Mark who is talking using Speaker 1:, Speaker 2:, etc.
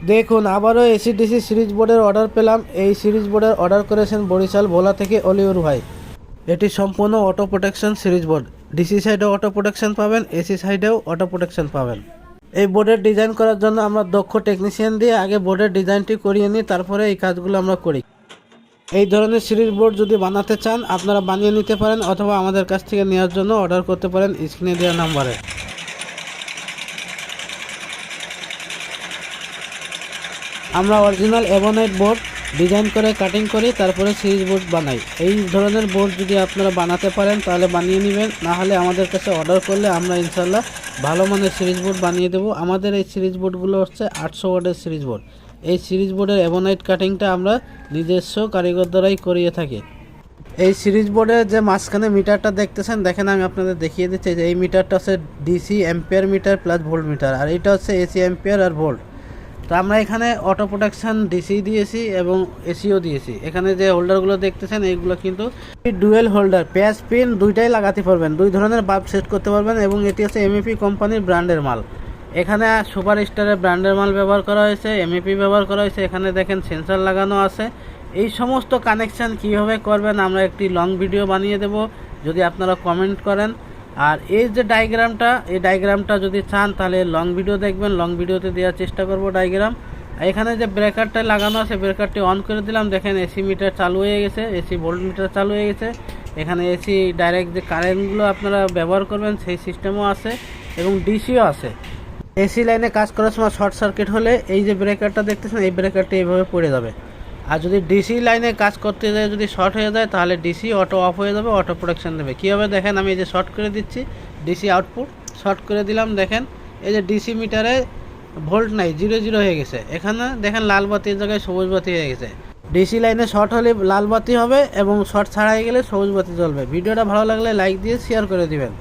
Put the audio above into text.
Speaker 1: দেখুন আবারও AC DC series বোর্ডের অর্ডার পেলাম। এই সিরিজ বোর্ডের অর্ডার করেছেন বরিশাল ভোলা থেকে অলিউর ভাই। এটি সম্পূর্ণ auto protection series board. DC সাইডেও অটো প্রোটেকশন পাবেন, এসি সাইডেও অটো প্রোটেকশন পাবেন। এই বোর্ডের ডিজাইন করার জন্য আমরা দক্ষ টেকনিশিয়ান দিয়ে আগে বোর্ডের ডিজাইনটি করিয়ে নিই, তারপরে এই কাজগুলো আমরা করি। এই ধরনের সিরিজ বোর্ড যদি বানাতে চান আপনারা বানিয়ে নিতে পারেন, অথবা আমাদের কাছ থেকে নেওয়ার জন্য অর্ডার করতে পারেন স্ক্রিনে দেওয়া নাম্বারে। আমরা অরিজিনাল এভোনাইট বোর্ড ডিজাইন করে কাটিং করি, তারপরে সিরিজ বোর্ড বানাই। এই ধরনের বোর্ড যদি আপনারা বানাতে পারেন তাহলে বানিয়ে নেবেন, না হলে আমাদের কাছে অর্ডার করলে আমরা ইনশাল্লাহ ভালো মানের সিরিজ বোর্ড বানিয়ে দেবো। আমাদের এই সিরিজ বোর্ডগুলো হচ্ছে 800 ওয়াটের সিরিজ বোর্ড। এই সিরিজ বোর্ডের এভোনাইট কাটিংটা আমরা নিজস্ব কারিগর দ্বারাই করিয়ে থাকি। এই সিরিজ বোর্ডের যে মাঝখানে মিটারটা দেখতেছেন, দেখেন আমি আপনাদের দেখিয়ে দিচ্ছি যে এই মিটারটা হচ্ছে DC ampere meter plus volt meter, আর এটা হচ্ছে এসি অ্যাম্পিয়ার আর ভোল্ট। তো আমরা এখানে অটো প্রোটেকশন ডিসি দিয়েছি এবং এসিও দিয়েছি। এখানে যে হোল্ডারগুলো দেখতেছেন এইগুলো কিন্তু ডুয়েল হোল্ডার, প্যাচ পিন দুইটাই লাগাতে পারবেন, দুই ধরনের বাল্ব সেট করতে পারবেন, এবং এটি হচ্ছে এমইপি কোম্পানির ব্র্যান্ডের মাল। এখানে সুপার স্টারের ব্র্যান্ডের মাল ব্যবহার করা হয়েছে, এমইপি ব্যবহার করা হয়েছে। এখানে দেখেন সেন্সর লাগানো আছে। এই সমস্ত কানেকশান কীভাবে করবেন আমরা একটি লং ভিডিও বানিয়ে দেব যদি আপনারা কমেন্ট করেন। আর এই যে ডায়াগ্রামটা, এই ডায়াগ্রামটা যদি চান তাহলে লং ভিডিও দেখবেন, লং ভিডিওতে দেওয়ার চেষ্টা করব ডায়াগ্রাম। এখানে যে ব্রেকারটা লাগানো আছে ব্রেকারটি অন করে দিলাম, দেখেন এসি মিটার চালু হয়ে গেছে, এসি ভোল্ট মিটার চালু হয়ে গেছে। এখানে এসি ডাইরেক্ট যে কারেন্টগুলো আপনারা ব্যবহার করবেন সেই সিস্টেমও আছে এবং ডিসিও আছে। এসি লাইনে কাজ করার সময় শর্ট সার্কিট হলে এই যে ব্রেকারটা দেখতেছেন এই ব্রেকারটি এইভাবে পড়ে যাবে। আর যদি ডিসি লাইনে কাজ করতে যায় যদি শর্ট হয়ে যায় তাহলে ডিসি অটো অফ হয়ে যাবে, অটো প্রোটেকশন দেবে। কীভাবে দেখেন, আমি এই যে শর্ট করে দিচ্ছি, ডিসি আউটপুট শর্ট করে দিলাম, দেখেন এই যে ডিসি মিটারে ভোল্ট নাই, 0 হয়ে গেছে। এখানে দেখেন লাল বাতির জায়গায় সবুজ বাতি হয়ে গেছে। ডিসি লাইনে শর্ট হলে লাল বাতি হবে এবং শর্ট ছাড়াই গেলে সবুজ বাতি জ্বলবে। ভিডিওটা ভালো লাগলে লাইক দিয়ে শেয়ার করে দিবেন।